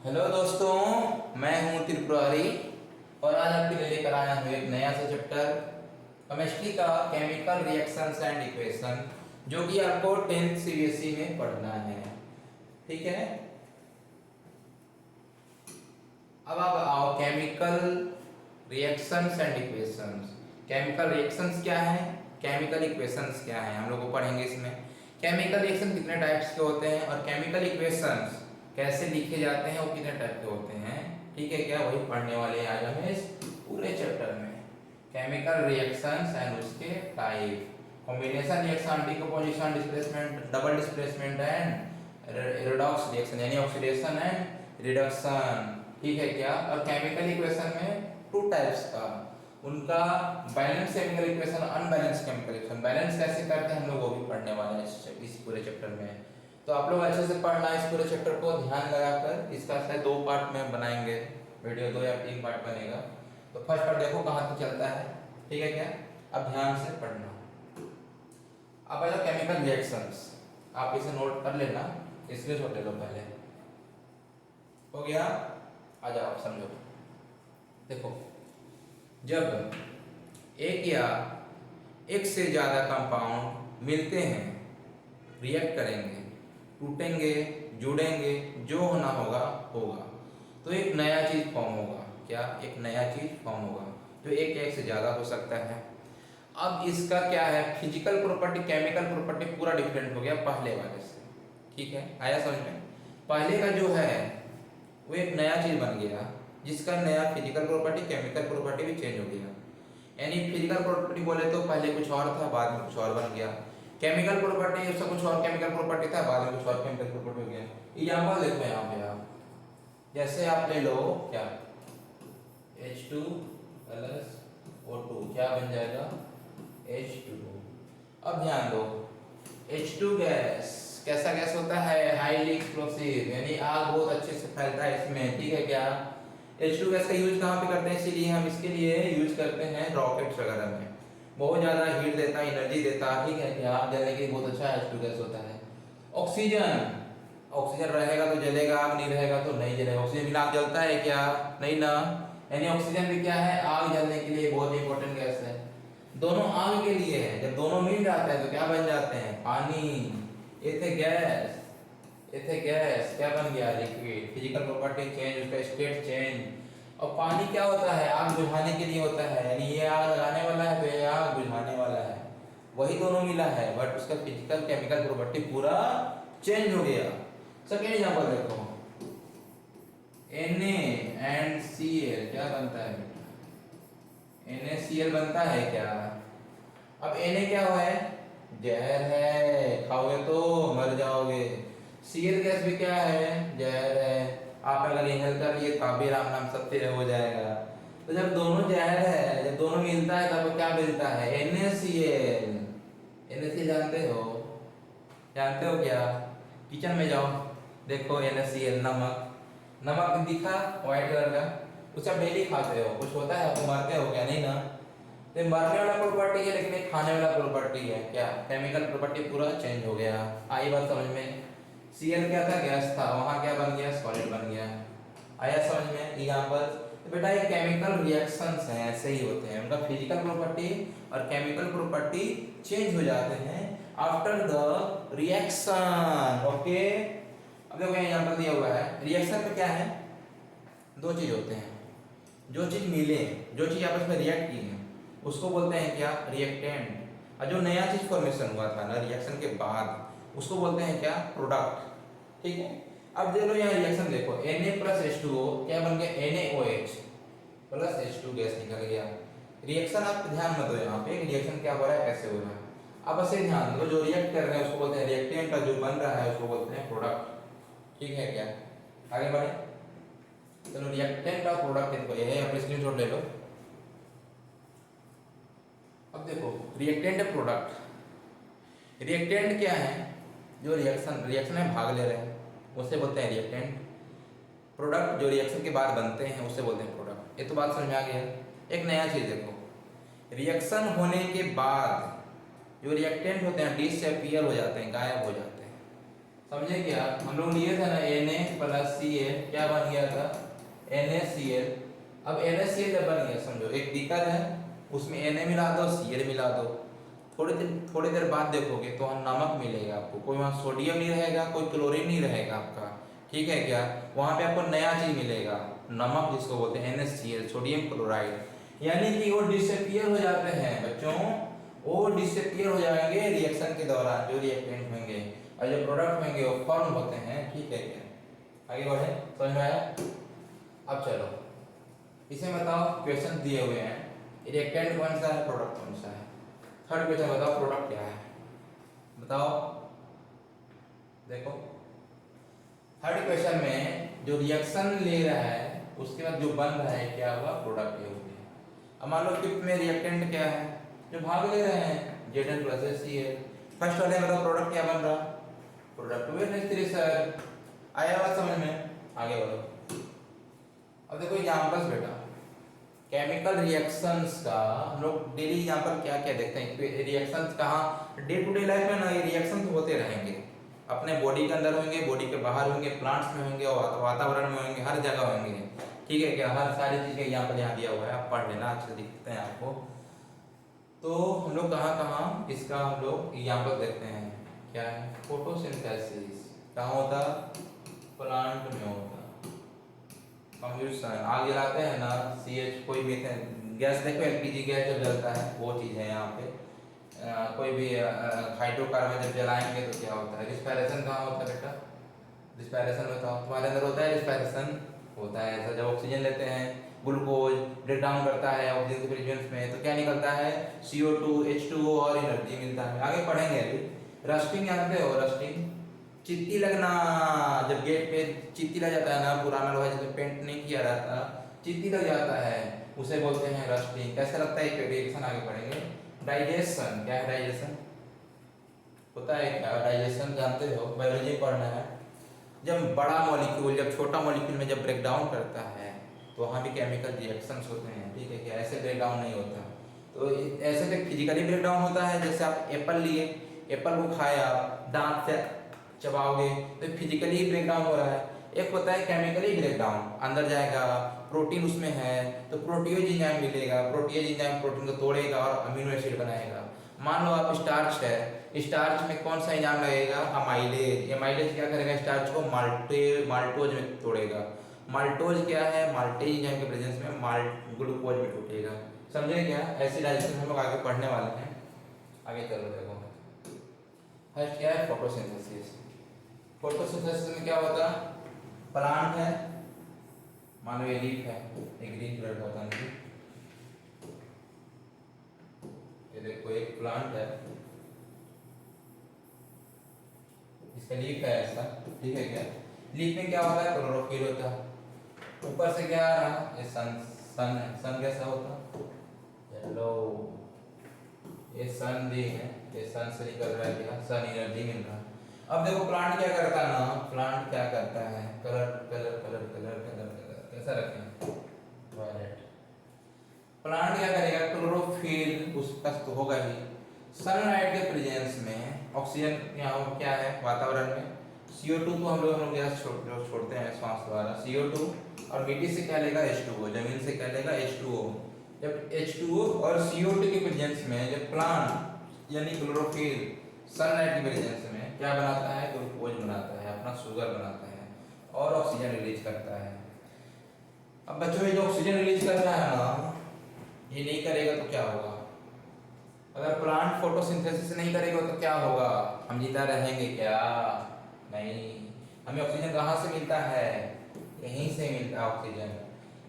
Hello दोस्तों, मैं हूं त्रिपुरारी और आज आपके लिए लेकर आया हूं एक नया सा चैप्टर केमिस्ट्री का केमिकल रिएक्शंस एंड इक्वेशन, जो कि आपको 10th सीबीएसई में पढ़ना है। ठीक है, अब आप आओ chemical reactions and equations. Chemical reactions क्या है, केमिकल इक्वेशंस क्या है, हम लोग को पढ़ेंगे इसमें। केमिकल रिएक्शन कितने टाइप्स के होते हैं और केमिकल इक्वेशंस कैसे लिखे जाते हैं, वो कितने टाइप के होते हैं। ठीक है क्या, वही पढ़ने वाले हैं आज हम इस पूरे चैप्टर में। केमिकल रिएक्शंस एंड उसके type, combination reaction, decomposition, displacement, double displacement and redox reaction यानी ऑक्सीडेशन एंड रिडक्शन। ठीक है क्या, और केमिकल इक्वेशन में टू टाइप्स का, उनका balance chemical equation, unbalance chemical equation. Balance कैसे करते हैं हम लोग वो भी पढ़ने वाले हैं इस पूरे चैप्टर में। तो आप लोग अच्छे से पढ़ना इस पूरे चैप्टर को ध्यान लगाकर। इसका शायद 2 पार्ट में बनाएंगे वीडियो, 2 या 3 पार्ट बनेगा। तो फर्स्ट पार्ट देखो कहाँ तक चलता है। ठीक है क्या, अब ध्यान से पढ़ना। अब आया केमिकल रिएक्शंस, आप इसे नोट कर लेना, इसलिए छोड़ ले लो पहले। हो गया, आ जाओ समझो। देखो, जब एक या एक से ज्यादा कंपाउंड मिलते हैं, रिएक्ट करेंगे, टूटेंगे, जुड़ेंगे, जो होना होगा होगा, तो एक नया चीज फॉर्म होगा। क्या, एक नया चीज फॉर्म होगा जो एक एक से ज्यादा हो सकता है। अब इसका क्या है, फिजिकल प्रॉपर्टी, केमिकल प्रॉपर्टी पूरा डिफरेंट हो गया पहले वाले से। ठीक है, आया समझ में। पहले का जो है वो एक नया चीज बन गया, जिसका नया फिजिकल प्रॉपर्टी, केमिकल प्रॉपर्टी भी चेंज हो गया। यानी फिजिकल प्रॉपर्टी बोले तो पहले कुछ और था, बाद में कुछ और बन गया। केमिकल प्रॉपर्टी उसका कुछ और केमिकल प्रॉपर्टी था, बाद में कुछ और केमिकल प्रॉपर्टी हो गया। एग्जांपल देखो यहाँ पे आप, जैसे आप ले लो क्या, H2 प्लस O2 क्या बन जाएगा, H2O। अब ध्यान दो, H2 गैस कैसा गैस होता है, हाईली एक्सप्लोसिव, यानी आग बहुत अच्छे से फैलता है इसमें। ठीक है क्या, H2 गैस का यूज कहाँ पे करते हैं, इसीलिए हम इसके लिए यूज करते हैं रॉकेट्स वगैरह में। बहुत ज्यादा हीट देता है, एनर्जी देता है। ठीक है क्या, आग जलने के लिए बहुत अच्छा H2 गैस होता है। ऑक्सीजन, ऑक्सीजन रहेगा तो जलेगा आग, नहीं रहेगा तो नहीं जलेगा। ऑक्सीजन बिना आग जलता है क्या, नहीं ना। यानी ऑक्सीजन भी क्या है, आग जलने के लिए बहुत इंपॉर्टेंट गैस है। दोनों आग के लिए है, जब दोनों मिल जाते हैं तो क्या बन जाते हैं, पानी। एथे गैस, एथे गैस क्या बन गया, लिक्विड। फिजिकल प्रॉपर्टी चेंज, उसका स्टेट चेंज। और पानी क्या होता है, आग बुझाने के लिए होता है, यानी ये आग लगाने वाला है तो ये आग बुझाने वाला है। वही दोनों मिला है, बट उसका फिजिकल केमिकल प्रॉपर्टी पूरा चेंज हो गया। सेकेंड एग्जांपल देखो, NaCl क्या बनता है बेटा, NaCl बनता है क्या। अब Na क्या हुआ है, जहर है, खाओगे तो मर जाओगे। Cl गैस भी क्या है, जहर है। आप अगर इनहेल कर लिए तो भी राम नाम सत्य हो जाएगा। तो जब दोनों जहर है, जब दोनों मिलता है तब क्या मिलता है, NaCl। NaCl जानते हो, जानते हो क्या, किचन में जाओ देखो, NaCl नमक, नमक दिखा व्हाइट कलर का, उसे आप डेली खाते हो, कुछ होता है आपको, मरते हो क्या, नहीं ना। तो मरने वाला प्रॉपर्टी है, लेकिन एक खाने वाला प्रॉपर्टी है। क्या, केमिकल प्रॉपर्टी पूरा चेंज हो गया। आई बात समझ में। Cl क्या था, गैस था, वहां क्या बन गया, सॉलिड बन गया। आया समझ में एग्जांपल। तो बेटा ये केमिकल रिएक्शंस हैं, ऐसे ही होते हैं, उनका फिजिकल प्रॉपर्टी और केमिकल प्रॉपर्टी चेंज हो जाते हैं आफ्टर द रिएक्शन। ओके, अब देखो एग्जांपल दिया हुआ है, रिएक्शन में क्या है, 2 चीज होते हैं। जो चीज मिले, जो चीज आपस में रिएक्ट की है, उसको बोलते हैं क्या, रिएक्टेंट। और जो नया चीज फॉर्मेशन हुआ था ना रिएक्शन के बाद, उसको बोलते हैं क्या, प्रोडक्ट। ठीक है, अब देखो यहाँ रिएक्शन देखो, Na प्लस H2O क्या बन गया, NaOH प्लस H2 गैस निकल गया। रिएक्शन आप ध्यान मत दो, यहाँ पे रिएक्शन क्या हो रहा है, कैसे हो रहा है, अब ऐसे ध्यान दो। जो रिएक्ट कर रहे हैं उसको बोलते हैं रिएक्टेंट, और जो बन रहा है उसको बोलते हैं प्रोडक्ट। ठीक है क्या, आगे बढ़े। चलो रिएक्टेंट और प्रोडक्ट देखो, ये है, अपने स्क्रीनशॉट ले लो। अब देखो रिएक्टेंट है, प्रोडक्ट। रिएक्टेंट क्या है, जो रिएक्शन में भाग ले रहे हैं उसे बोलते हैं रिएक्टेंट। प्रोडक्ट जो रिएक्शन के बाद बनते हैं उसे बोलते हैं प्रोडक्ट। ये तो बात समझ में आ गया। एक नया चीज देखो, रिएक्शन होने के बाद जो रिएक्टेंट होते हैं डिसअपीयर हो जाते हैं, गायब हो जाते हैं। समझे क्या, हम लोग लिए थे ना Na प्लस Cl क्या बन गया था, NaCl। अब NaCl जब बन गया, समझो एक बीकर है, उसमें Na मिला दो, Cl मिला दो, थोड़ी देर बाद देखोगे तो वहाँ नमक मिलेगा आपको, कोई वहाँ सोडियम नहीं रहेगा, कोई क्लोरीन नहीं रहेगा आपका, ठीक है क्या। वहाँ पे आपको नया चीज मिलेगा, नमक जिसको बोलते हैं NaCl, सोडियम क्लोराइड। यानी कि वो डिसअपियर हो जाते हैं बच्चों, वो डिसअपियर हो जाएंगे रिएक्शन के दौरान, जो रिएक्टेंट होंगे और जो प्रोडक्ट होंगे वो फॉर्म होते हैं, ठीक है क्या। आगे बढ़े, समझ में आया। अब चलो इसे बताओ, क्वेश्चन दिए हुए हैं, रिएक्टेंट कौन सा है, प्रोडक्ट कौन सा है। थर्ड क्वेश्चन बताओ, प्रोडक्ट क्या है, बताओ। देखो थर्ड क्वेश्चन में जो रिएक्शन ले रहा है उसके बाद जो बन रहा है क्या हुआ, प्रोडक्ट ये हो गया। अब मान लो फिफ्थ में रिएक्टेंट क्या है, जो भाग ले रहे हैं Zn प्लस Cl। फर्स्ट वाले में प्रोडक्ट क्या बन रहा, प्रोडक्ट हुए नहीं सर, आया बात समझ में, आगे बढ़ो। अब देखो एग्जांपल्स बेटा, केमिकल रिएक्शंस का हम लोग डेली यहाँ पर क्या क्या देखते हैं, रिएक्शंस कहाँ डे टू डे लाइफ में ना, ये रिएक्शंस होते रहेंगे, अपने बॉडी के अंदर होंगे, बॉडी के बाहर होंगे, प्लांट्स में होंगे, वातावरण में होंगे, हर जगह होंगे, ठीक है क्या। हर सारी चीज़ का एग्जाम्पल यहाँ दिया हुआ है, आप पढ़ लेना, अच्छे दिखते हैं आपको। तो हम लोग कहाँ कहाँ इसका हम लोग एग्जाम्पल देखते हैं, क्या है, फोटोसिंथेसिस कहाँ होता, प्लांट में होता, कंबस्शन आग जलाते हैं ना, CH कोई भी गैस, देखो LPG गैस जब जलता है वो चीज़ है यहाँ पे। कोई भी हाइड्रोकार्बन जब जलाएंगे तो क्या होता है, रिस्पायरेशन कहाँ होता है बेटा, रिस्पायरेशन होता है तुम्हारे अंदर होता है, रिस्पायरेशन होता है ऐसा, जब ऑक्सीजन लेते हैं, ग्लूकोज ब्रेक डाउन करता है ऑक्सीजन के प्रेजेंस में, तो क्या निकलता है, CO2 H2O और एनर्जी मिलता है। आगे पढ़ेंगे अभी। रस्टिंग जानते हो, रस्टिंग चित्ती लगना, जब गेट पे चित्ती लग जाता है ना, पुराना लोहा जिसमें पेंट नहीं किया रहता, चित्ती लग जाता है, उसे बोलते हैं रस्टिंग। कैसे लगता है, एक रिएक्शन आगे पढ़ेंगे। डाइजेशन क्या है, डाइजेशन होता है क्या, डाइजेशन जानते हो, बायोलॉजी पढ़ना है। जब बड़ा मॉलिक्यूल जब छोटा मॉलिक्यूल में जब ब्रेक डाउन करता है तो वहाँ भी केमिकल रिएक्शंस होते हैं, ठीक है क्या। ऐसे ब्रेक डाउन नहीं होता, तो ऐसे तो फिजिकली ब्रेक डाउन होता है, जैसे आप एप्पल लिए, एप्पल को खाया, दांत से चबाओगे तो फिजिकली ब्रेक डाउन हो रहा है। एक होता है केमिकली ब्रेक डाउन, अंदर जाएगा, प्रोटीन उसमें है तो प्रोटियोज एंजाइम मिलेगा, प्रोटियोज एंजाइम प्रोटीन को तोड़ेगा और अमीनो एसिड बनाएगा। मान लो आप स्टार्च है, स्टार्च में कौन सा एंजाइम लगेगा, अमाइलेज। एमाइलेज क्या करेगा, स्टार्च को माल्टोज में तोड़ेगा। माल्टोज क्या है, माल्टेज एंजाइम के प्रेजेंस में ग्लूकोज में टूटेगा, समझे क्या। ऐसी डाइजेशन हम लोग आगे पढ़ने वाले हैं, आगे चलो देखो। फर्स्ट क्या है, फोटोसिंथेसिस। फोटोसिंथेसिस में क्या होता है, प्लांट है, मान लो ये लीफ है, एक ग्रीन कलर का होता है, ये देखो एक प्लांट है, इसका लीफ है ऐसा, ठीक है क्या। लीफ में क्या होता है, क्लोरोफिल होता है। ऊपर से क्या आ रहा है, ये सन, सन है, सन कैसा होता, हेलो, ये सन भी है, ये सन से निकल रहा है क्या, सन एनर्जी मिल रहा है। अब देखो प्लांट क्या करता है ना, प्लांट क्या करता है, colour colour colour colour colour colour कैसा रखें, वायलेट। प्लांट क्या करेगा, क्लोरोफिल उसका तो होगा ही, सनलाइट के प्रेजेंस में ऑक्सीजन यहाँ क्या है वातावरण में, CO2 तो हम लोग गैस छोड़ते हैं श्वास द्वारा, CO2, और मिट्टी से क्या लेगा, H2O, जमीन से क्या लेगा, H2O। जब H2O और CO2 के प्रेजेंस में जब प्लांट यानी क्लोरोफिल सनलाइट के प्रेजेंस में क्या बनाता है, ग्लूकोज बनाता है, अपना शुगर बनाता है और ऑक्सीजन रिलीज करता है। अब बच्चों ये जो ऑक्सीजन रिलीज कर रहा है ना, ये नहीं करेगा तो क्या होगा, अगर प्लांट फोटोसिंथेसिस नहीं करेगा तो क्या होगा, हम जिंदा रहेंगे क्या, नहीं। हमें ऑक्सीजन कहाँ से मिलता है, यहीं से मिलता है ऑक्सीजन।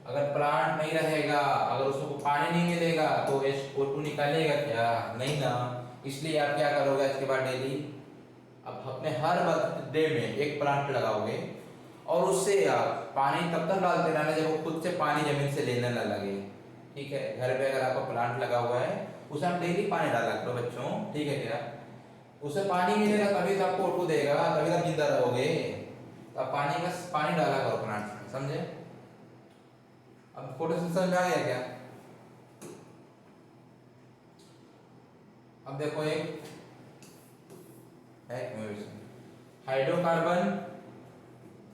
अगर प्लांट नहीं रहेगा, अगर उसको पानी नहीं मिलेगा तो H2O निकालेगा क्या, नहीं ना। इसलिए आप क्या करोगे इसके बाद डेली, अब अपने हर बर्थडे में एक प्लांट लगाओगे और उससे आप पानी तब तक डालते रहना जब वो खुद से पानी जमीन से लेने न लगे, ठीक है। घर पे अगर आपका प्लांट लगा हुआ है उसे आप डेली पानी डाला करो बच्चों, ठीक है क्या। उसे पानी मिलेगा तभी तो आपको O2 देगा, तभी तो आप जिंदा रहोगे। तो आप पानी डाला करो प्लांट में, समझे। अब फोटोसिंथेसिस में आ गया क्या। अब देखो एक हाइड्रोकार्बन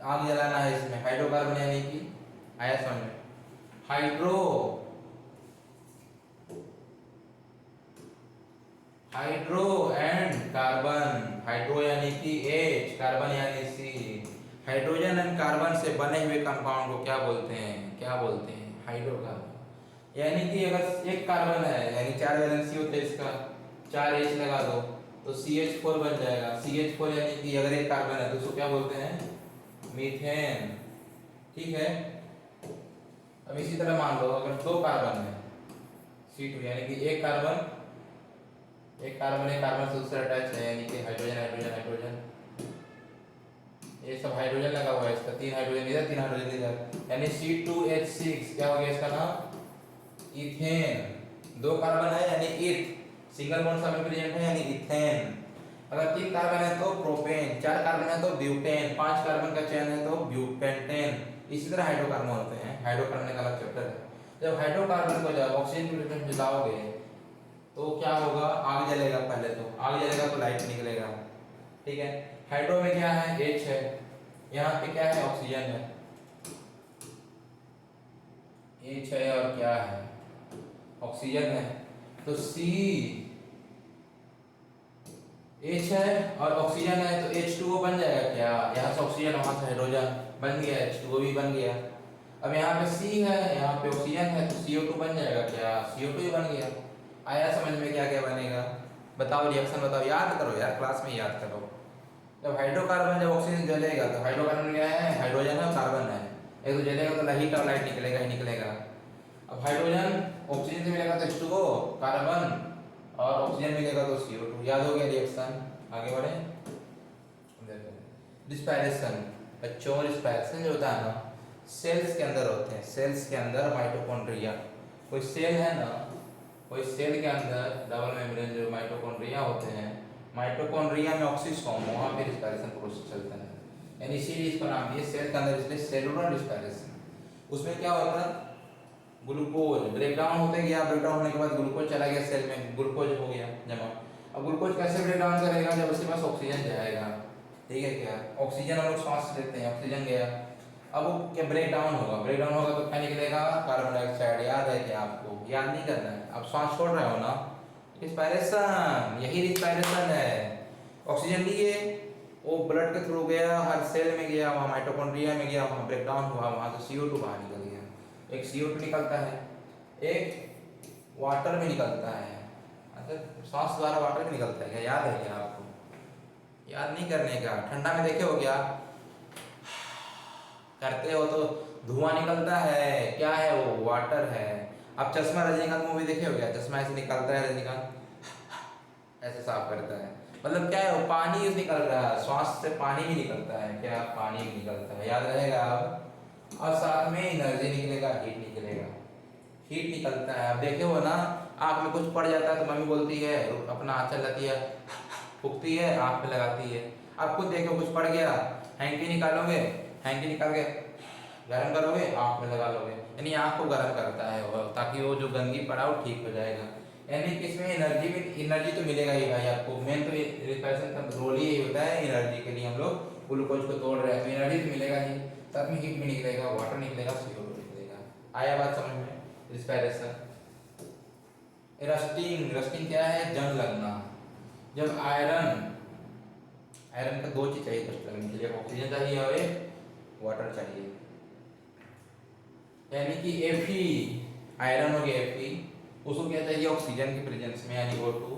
आग जलाना है इसमें, हाइड्रोकार्बन यानी कि आया समझ में। Hydro hydro and carbon, hydro यानी कि H, कार्बन यानी C। हाइड्रोजन एंड कार्बन से बने हुए कंपाउंड को क्या बोलते हैं, क्या बोलते हैं, हाइड्रोकार्बन। यानी कि अगर एक कार्बन है यानी 4 वैलेंसी होते हैं इसका, 4 H लगा दो तो CH4 बन जाएगा। CH4 यानी कि अगर एक कार्बन है तो उसको क्या बोलते हैं, मीथेन। ठीक है। अब इसी तरह मान लो अगर 2 कार्बन है C2 यानी कि एक कार्बन एक कार्बन से दूसरा अटैच है यानी कि हाइड्रोजन हाइड्रोजन हाइड्रोजन, ये सब हाइड्रोजन लगा हुआ है इसका, 3 हाइड्रोजन इधर 3 हाइड्रोजन इधर, यानी C2H6 क्या हो गया इसका नाम, इथेन। 2 कार्बन है यानी इथ, सिंगल बॉन्ड सब में प्रेजेंट है यानी इथेन। अगर 3 कार्बन है तो प्रोपेन, 4 कार्बन है तो ब्यूटेन, 5 कार्बन का चेन है तो ब्यूपेंटेन। इसी तरह हाइड्रोकार्बन होते हैं, हाइड्रोकार्बन का अलग चैप्टर है। जब हाइड्रोकार्बन को जब ऑक्सीजन के प्रेजेंस में जलाओगे तो क्या होगा, आग जलेगा। पहले तो आग जलेगा तो लाइट निकलेगा। ठीक है। हाइड्रो में क्या है, H है, यहाँ पे क्या है, ऑक्सीजन है, H है और क्या है, ऑक्सीजन है। तो C H है और ऑक्सीजन है तो H2O बन जाएगा क्या, यहाँ से ऑक्सीजन वहां से हाइड्रोजन बन गया, H2O भी बन गया। अब यहाँ पे C है, यहाँ पे ऑक्सीजन है तो CO2 बन जाएगा क्या, CO2 ही बन गया। आया समझ में क्या क्या बनेगा, बताओ रिएक्शन बताओ, याद करो यार, क्लास में याद करो। जब हाइड्रोकार्बन जब ऑक्सीजन जलेगा तो हाइड्रोकार्बन क्या है, हाइड्रोजन है कार्बन है, एक तो जलेगा तो हीट और लाइट निकलेगा ही निकलेगा। अब हाइड्रोजन ऑक्सीजन से मिलेगा तो H2O कार्बन और ऑक्सीजन मिलेगा तो CO2। याद हो गया रिएक्शन, आगे बढ़े। देखो रिस्पायरेशन, बच्चों रिस्पायरेशन जो होता है ना सेल्स के अंदर होते हैं, सेल्स के अंदर माइटोकॉन्ड्रिया, कोई सेल है ना, कोई सेल के अंदर डबल मेम्ब्रेन जो माइटोकॉन्ड्रिया होते हैं, माइटोकॉन्ड्रिया में ऑक्सीसोम, वहाँ पे रिस्पायरेशन प्रोसेस चलता है। यानी इसीलिए इसका नाम दिया सेल के अंदर, इसलिए सेलुलर रिस्पायरेशन। उसमें क्या होता है, ग्लूकोज ब्रेकडाउन होते गया, ब्रेकडाउन होने के बाद ग्लूकोज चला गया सेल में, ग्लूकोज हो गया जमा। अब ग्लूकोज कैसे ब्रेकडाउन करेगा, जब उसके पास ऑक्सीजन जाएगा। ठीक है क्या, ऑक्सीजन हम लोग सांस लेते हैं, ऑक्सीजन गया, अब वो क्या ब्रेकडाउन होगा, ब्रेकडाउन होगा तो क्या निकलेगा, कार्बन डाइऑक्साइड। याद है क्या आपको, याद नहीं करना है, आप सांस छोड़ रहे हो ना, रिस्पायरेशन, यही रिस्पायरेशन है। ऑक्सीजन लिए, वो ब्लड के थ्रू गया, हर सेल में गया, वहाँ माइटोकॉन्ड्रिया में गया, वहाँ ब्रेकडाउन हुआ, वहाँ से CO2 बाहर निकल गया। एक CO2 निकलता है, एक वाटर में निकलता है। अच्छा, सांस द्वारा वाटर में निकलता है क्या, याद है क्या आपको, याद नहीं करने का, ठंडा में देखे हो क्या, करते हो तो धुआं निकलता है, क्या है वो, वाटर है। अब चश्मा, रजनीकांत मूवी देखे हो क्या, चश्मा ऐसे निकलता है, रजनीकांत ऐसे साफ करता है, मतलब क्या है वो पानी यूज निकल रहा है, श्वास से पानी भी निकलता है, क्या पानी भी निकलता है, याद रहेगा अब। और साथ में एनर्जी निकलेगा, हीट निकलेगा, हीट निकलता है। अब देखे हो ना, आँख में कुछ पड़ जाता है तो मम्मी बोलती है अपना आंचल लाती है, फूकती है, आँख में लगाती है। आप खुद देखो कुछ पड़ गया, हैंकी निकालोगे, हैंकी निकाल के गर्म करोगे, आँख में लगा लोगे, यानी आँख को गर्म करता है वो, ताकि वो जो गंदगी पड़ा वो ठीक हो जाएगा। यानी कि इसमें एनर्जी तो मिलेगा ही भाई आपको, मेन तो रिस्पायरेशन का रोल ही यही होता है, एनर्जी के लिए हम लोग ग्लूकोज को तोड़ रहे हैं तो एनर्जी तो मिलेगा ही, साथ में हीट भी निकलेगा, वाटर निकलेगा, CO2 निकलेगा। आया बात समझ में, रिस्पायरेशन। रस्टिंग, रस्टिंग क्या है, जंग लगना। जब आयरन का 2 चीज चाहिए रस्ट लगने के लिए, ऑक्सीजन चाहिए और एक वाटर चाहिए। यानी कि Fe, आयरन हो गया Fe, उसको क्या चाहिए, ऑक्सीजन की प्रेजेंस में यानी O2,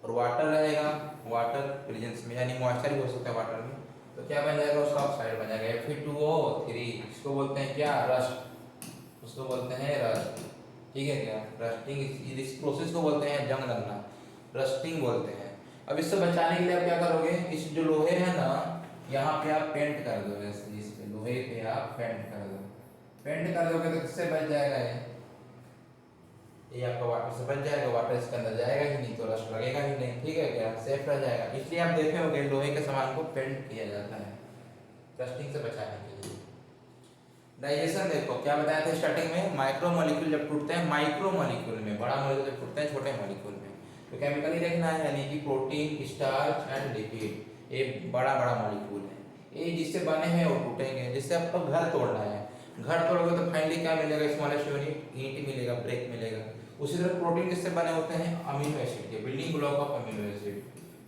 और वाटर रहेगा, वाटर प्रेजेंस में यानी मॉइस्चर भी हो सकता है वाटर में, तो क्या बन जाएगा, उसका ऑक्साइड बन जाएगा Fe2O3। इसको बोलते हैं क्या, रस्ट, उसको बोलते हैं रस्ट। ठीक है क्या, रस्टिंग, इस प्रोसेस को बोलते हैं जंग लगना, रस्टिंग बोलते हैं। अब इससे बचाने के लिए आप क्या करोगे, इस जो लोहे है ना, यहाँ पे आप पेंट कर दो, इस पे लोहे पे आप पेंट कर दो, पेंट कर दोगे तो किससे बच जाएगा, ये आपका वाटर से बच जाएगा, वाटर इसके अंदर जाएगा ही नहीं तो रस्ट लगेगा ही नहीं। ठीक है क्या, सेफ रह जाएगा, इसलिए आप देखे होंगे लोहे के सामान को पेंट किया जाता है रस्टिंग से बचाने के लिए। डाइजेशन देखो क्या बताया था स्टार्टिंग में, माइक्रो मॉलिक्यूल जब टूटते हैं, माइक्रो मॉलिक्यूल में, बड़ा मॉलिक्यूल जब टूटते हैं छोटे मॉलिक्यूल में, तो केमिकली देखना है, यानी कि प्रोटीन, स्टार्च एंड लिपिड, ये बड़ा बड़ा मॉलिक्यूल है, ये जिससे बने हैं वो टूटेंगे। जिससे आपको घर तोड़ना है, घर तोड़ोगे तो फाइनली क्या मिलेगा, स्मॉलेस्ट यूनिट ईंट मिलेगा, ब्रेक मिलेगा। उसी तरह प्रोटीन किससे बने होते हैं, अमीनो एसिड के, building block of amino acid.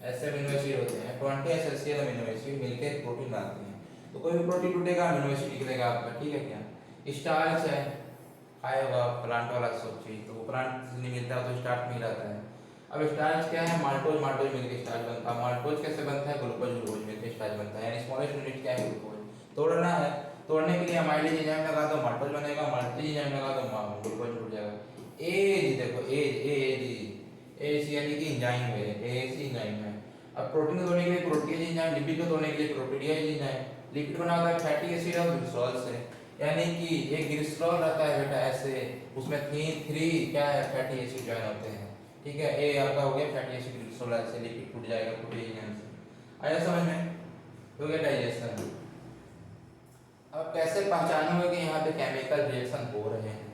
ऐसे अमीनो एसिड होते हैं 20 एसेंशियल अमीनो एसिड मिलकर प्रोटीन बनाते हैं। तो कोई भी प्रोटीन टूटेगा अमीनो एसिड निकलेगा आपका, ठीक है क्या। स्टार्च है, खाया होगा प्लांट वाला सब चीज, तो प्लांट से नहीं मिलता तो स्टार्च मिल जाता है। अब स्टार्च क्या है, माल्टोज, माल्टोज मिलकर स्टार्च बनता है। माल्टोज कैसे बनता है, ग्लूकोज, ग्लूकोज मिलकर स्टार्च बनता है। यानी स्मॉलेस्ट यूनिट क्या है, ग्लूकोज। तोड़ना है, तोड़ने के लिए अमाइलेज एंजाइम लगा दो माल्टोज बनेगा, माल्टोज एंजाइम लगा दो ग्लूकोज टूट जाएगा। एज देखो, एज यानी कि एंजाइम है, एज एंजाइम है। अब प्रोटीन को तोड़ने के लिए प्रोटीज एंजाइम, लिपिड को तोड़ने के लिए प्रोटीडेज एंजाइम। लिपिड बना होता है फैटी एसिड और ग्लिसरॉल से, यानी कि एक ग्लिसरॉल रहता है बेटा ऐसे, उसमें 3 क्या है, फैटी एसिड ज्वाइन होते हैं, ठीक है। ए आपका हो गया फैटी एसिड ग्लिसरॉल, ऐसे लिपिड टूट जाएगा प्रोटीन एंजाइम से। आया समझ में, हो गया डाइजेशन। अब कैसे पहचानोगे कि यहाँ पे केमिकल रिएक्शन हो रहे हैं,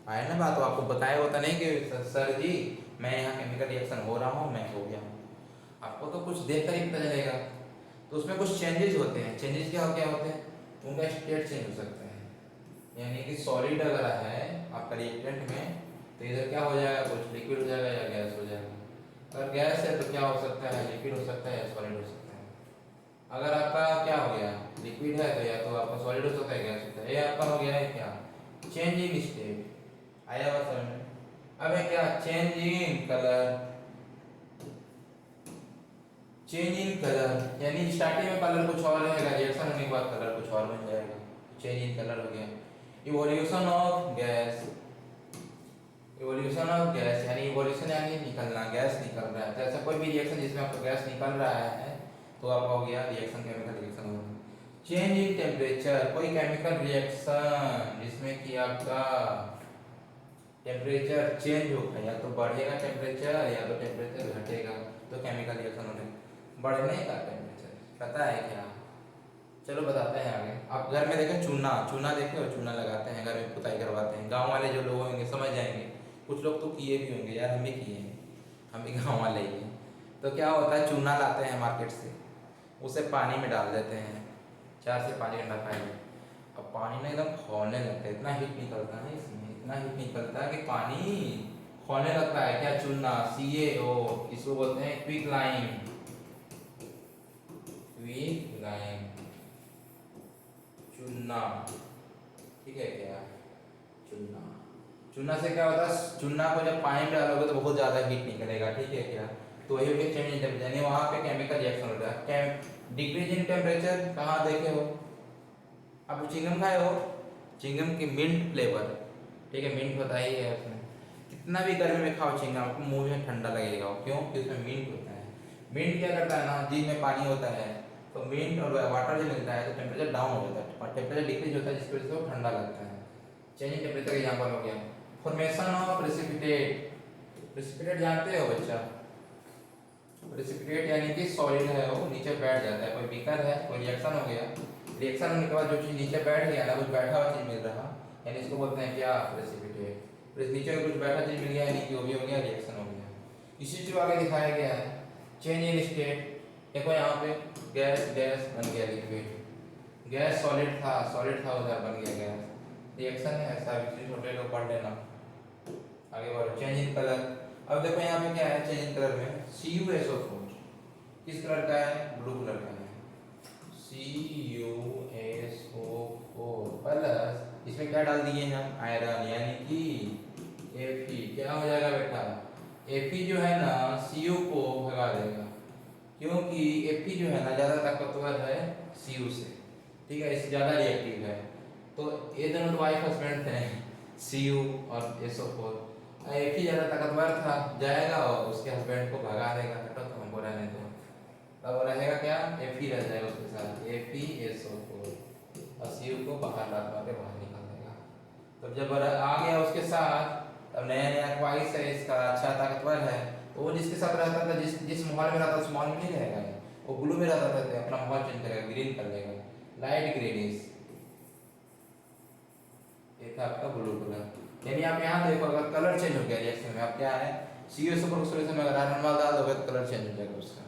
आया ना बात। तो आपको बताया होता नहीं कि सर जी मैं यहाँ केमिकल रिएक्शन हो रहा हूँ, मैं हो गया हूँ। आपको तो कुछ देख कर ही पता चलेगा। तो उसमें कुछ चेंजेस होते हैं। चेंजेस क्या होते हैं, उनका स्टेट चेंज हो सकता है। यानी कि सॉलिड अगर है आपका रिएक्टेंट में, तो इधर क्या हो जाएगा, कुछ लिक्विड हो जाएगा या गैस हो जाएगा। अगर गैस है तो क्या हो सकता है, लिक्विड हो सकता है या सॉलिड हो सकता है। अगर आपका क्या हो गया, लिक्विड है तो या तो आपका सॉलिड हो सकता है, गैस होता है। ये आपका हो गया है क्या, चेंज इन स्टेट। आया बात समझ में। अब है क्या, change in colour. Change in colour यानी स्टार्टिंग में कलर कुछ और रहेगा, रिएक्शन होने के बाद कलर कुछ और बन जाएगा, चेंज इन कलर हो गया। Evolution of gas, evolution of gas यानी इवोल्यूशन यानी निकलना, गैस निकल रहा है। तो ऐसा कोई भी रिएक्शन जिसमें आपका गैस निकल रहा है तो आपका हो गया रिएक्शन, केमिकल रिएक्शन हो गया। चेंज इन टेम्परेचर, कोई केमिकल रिएक्शन जिसमें कि आपका टेम्परेचर चेंज होगा, या तो बढ़ेगा टेम्परेचर या तो टेम्परेचर घटेगा, तो केमिकल रिएक्शन होने। बढ़ने का टेम्परेचर पता है क्या, चलो बताते हैं आगे। आप घर में देखें चूना, चूना देखे हो, चूना लगाते हैं घर में, पुताई करवाते हैं। गांव वाले जो लोग होंगे समझ जाएंगे, कुछ लोग तो किए भी होंगे, यार हम भी किए हैं, हम भी गांव वाले ही हैं। तो क्या होता है, चूना लाते हैं मार्केट से, उसे पानी में डाल देते हैं 4 से 5 घंटा पहले। अब पानी ना एकदम खौलने लगता है, इतना हीट निकलता है इसमें, इतना हीट निकलता है कि पानी खौलने लगता है। क्या, चूना, CaO, इसको बोलते हैं क्विक लाइम, क्विक लाइम चूना, ठीक है क्या, चूना। चूना से क्या होता है, चूना को जब पानी में डालोगे तो बहुत ज़्यादा हीट निकलेगा, ठीक है क्या। तो वही हो गया चेंज इन टेम्परेचर, यानी वहाँ पे केमिकल रिएक्शन होता है। डिक्रीज इन टेम्परेचर कहाँ देखे हो, आप चिंगम खाए हो, चिंगम की मिंट फ्लेवर, ठीक है, मिंट होता ही है उसमें। कितना भी गर्मी में खाओ चिंगम, आपको मुंह में ठंडा लगेगा, क्यों, क्योंकि उसमें मिंट होता है। मिंट क्या करता है ना, जिस में पानी होता है तो मिंट और वाटर जब मिलता है तो टेम्परेचर डाउन हो जाता है, और टेम्परेचर डिक्रीज होता है जिसकी वजह से वो ठंडा लगता है। चेंज इन टेम्परेचर का एग्जाम्पल हो गया। फॉर्मेशन ऑफ प्रेसिपिटेट, प्रेसिपिटेट जानते हो बच्चा, प्रेसिपिटेट यानी कि सॉलिड है वो नीचे बैठ जाता है। कोई बीकर है, कोई रिएक्शन हो गया, रिएक्शन होने के बाद जो चीज़ नीचे बैठ गया ना, कुछ बैठा हुआ चीज़ मिल रहा, यानी इसको बोलते हैं क्या, प्रेसिपिटेट। नीचे कुछ बैठा चीज़ मिल गया यानी कि वो भी हो गया, रिएक्शन हो गया। इसी चीज़ को आगे दिखाया गया है, चेंज इन स्टेट। देखो यहाँ पे गैस, गैस बन गया लिक्विड, गैस सॉलिड था, सॉलिड था उधर बन गया गैस, रिएक्शन है ऐसा, छोटे लोग पढ़ लेना। आगे बढ़ो, चेंज इन कलर। अब देखो यहाँ पे क्या है, चेंज इन कलर में CuSO4 किस कलर का है, ब्लू कलर का है, CuSO4 प्लस इसमें क्या डाल दिए हम, आयरन, यानी कि Fe। क्या हो जाएगा बेटा, Fe जो है ना Cu को भगा देगा, क्योंकि Fe जो है ना ज़्यादा ताकतवर है Cu से, ठीक है, इससे ज़्यादा रिएक्टिव है। तो ये दोनों तो वाइफ हस्बैंड थे, Cu और SO4। Fe ज़्यादा ताकतवर था, जाएगा और उसके हस्बैंड को भगा देगा, हटो तो हमको रहने दो, तब रहेगा क्या, Fe रह जाएगा उसके साथ, FeSO4, और Cu को बाहर ला के बाहर निकाल देगा। तब जब आ गया उसके साथ, तब नया नया क्वाइस है इसका, अच्छा ताकतवर है, तो वो जिसके साथ रहता था, जिस माहौल में रहता था उस माहौल में नहीं रहेगा, वो ब्लू में रहता था तो अपना माहौल चेंज करेगा, ग्रीन कर लेगा, लाइट ग्रीनिश। ये था आपका ब्लू कलर। यानी आप यहाँ देखो, अगर कलर चेंज हो गया रिएक्शन में, आप क्या है, CuSO4 सोल्यूशन में अगर आयरन वाला डाल दोगे तो कलर चेंज हो जाएगा उसका,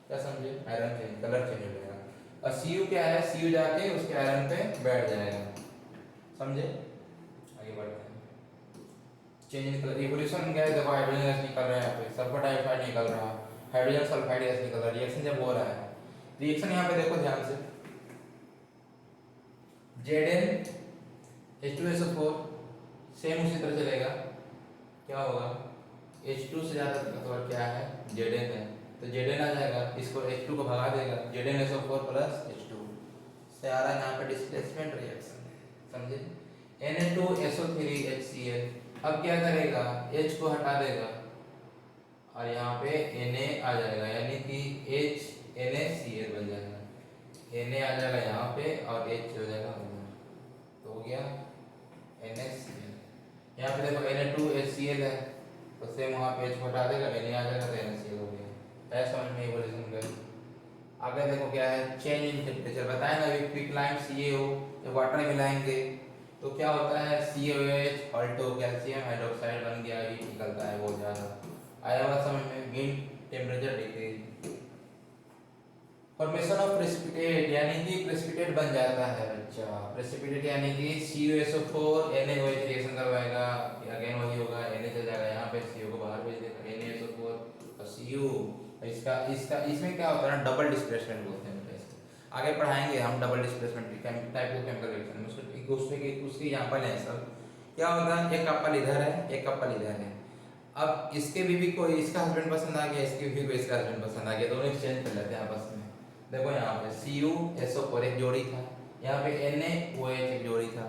क्या समझे, आयरन चेंज, कलर चेंज हो जाएगा। और Cu क्या है, Cu जाके उसके आयरन पे बैठ जाएगा, समझे। आगे बढ़ते हैं। चेंज इन कलर, इवोल्यूशन क्या है, देखो हाइड्रोजन गैस निकल रहा है यहाँ पे, सल्फर डाइऑक्साइड निकल रहा है, हाइड्रोजन सल्फाइड गैस निकल रहा है, रिएक्शन जब हो रहा है, रिएक्शन यहाँ पे देखो ध्यान से, Zn H2SO4 सेम उसी तरह चलेगा, क्या होगा, H2 से ज़्यादा मतलब क्या है, Zn है, तो Zn आ जाएगा, इसको H2 को भगा देगा, ZnSO4 प्लस H2 से आ रहा है यहाँ पे डिस्प्लेसमेंट रिएक्शन, समझे। Na2SO3HCl अब क्या करेगा, H को हटा देगा और यहाँ पे Na आ जाएगा, यानी कि HNaCl बन जाएगा, Na आ जाएगा यहाँ पे और H हो जाएगा उधर, तो हो गया NaCl। यहाँ पे देखो Na2HCl है, तो सेम वहाँ पे H को हटा देगा, Na आ जाएगा, तो NaCl हो गया। ऐसा समझ में इवोल्यूशन गई। आगे देखो क्या है, चेंज इन टेम्परेचर, बताया ना अभी क्विकलाइम CaO, जब वाटर मिलाएंगे तो क्या होता है, CaOH ऑल्टो कैल्शियम हाइड्रोक्साइड बन गया, हीट निकलता है बहुत ज़्यादा। आया हुआ समझ में, mean temperature decrease, formation of precipitate, यानी कि प्रेसिपिटेट बन जाता है बच्चा, प्रेसिपिटेट यानी कि CuSO4 NaOH रिएक्शन करवाएगा, अगेन वही होगा, Na चल जाएगा यहाँ पे, CO को बाहर भेज देगा, NaSO4 और Cu, इसका इसका इसमें क्या होता है ना, डबल डिस्प्लेसमेंट बोलते हैं बेटा इसको, आगे पढ़ाएंगे हम double displacement type of chemical reaction, उसके एग्जांपल हैं सब। क्या होता है, एक कपल इधर है, एक कपल इधर है, अब इसके बीवी को इसका हस्बैंड पसंद आ गया, इसकी बीवी को इसका हस्बैंड पसंद आ गया, दोनों एक्सचेंज कर लेते हैं आपस में। देखो यहाँ पे CuSO4 एक जोड़ी था, यहाँ पे NaOH एक जोड़ी था,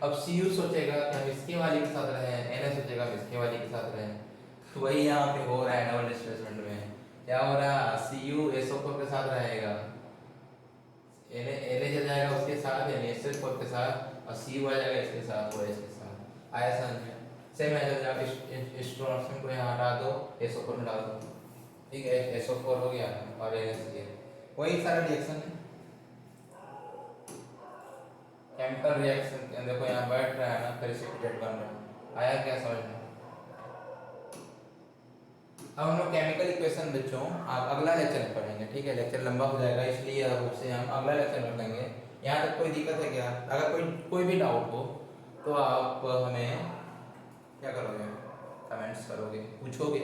अब Cu सोचेगा कि हम इसके वाली के साथ रहें, Na सोचेगा हम इसके वाली के साथ रहें, तो वही यहाँ पे हो रहा है डबल डिस्प्लेसमेंट में, क्या हो रहा है, CuSO4 के साथ रहेगा, Na चल जाएगा उसके साथ, NaSO4 के साथ, और Cu आ जाएगा इसके साथ, OH के साथ, आया समझ में। सेम है, जब आप स्ट्रॉन्ग को यहाँ हटा दो, SO4 में डाल दो, ठीक है, SO4 हो गया और NaCl, वही सारा रिएक्शन है, केमिकल रिएक्शन। देखो यहाँ बैठ रहा है ना, प्रेसिपिटेट बन रहा है, आया क्या समझ में। अब हम लोग केमिकल इक्वेशन बच्चों आप अगला लेक्चर में पढ़ेंगे, ठीक है, लेक्चर लंबा हो जाएगा, इसलिए अब उससे हम अगला लेक्चर में पढ़ेंगे। यहाँ तक कोई दिक्कत है क्या, अगर कोई भी डाउट हो तो आप हमें क्या करोगे, कमेंट्स करोगे, पूछोगे,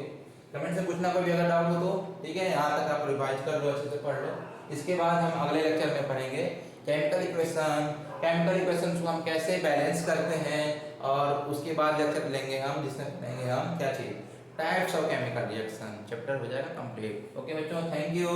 कमेंट से पूछना, कोई भी अगर डाउट हो तो, ठीक है। यहाँ तक आप रिवाइज कर लो, अच्छे से पढ़ लो, इसके बाद हम अगले लेक्चर में पढ़ेंगे केमिकल इक्वेशन को हम कैसे बैलेंस करते हैं, और उसके बाद लेक्चर लेंगे हम जिसमें पढ़ेंगे हम क्या चीज़, types of chemical reaction, chapter हो जाएगा कंप्लीट। ओके बच्चों, थैंक यू।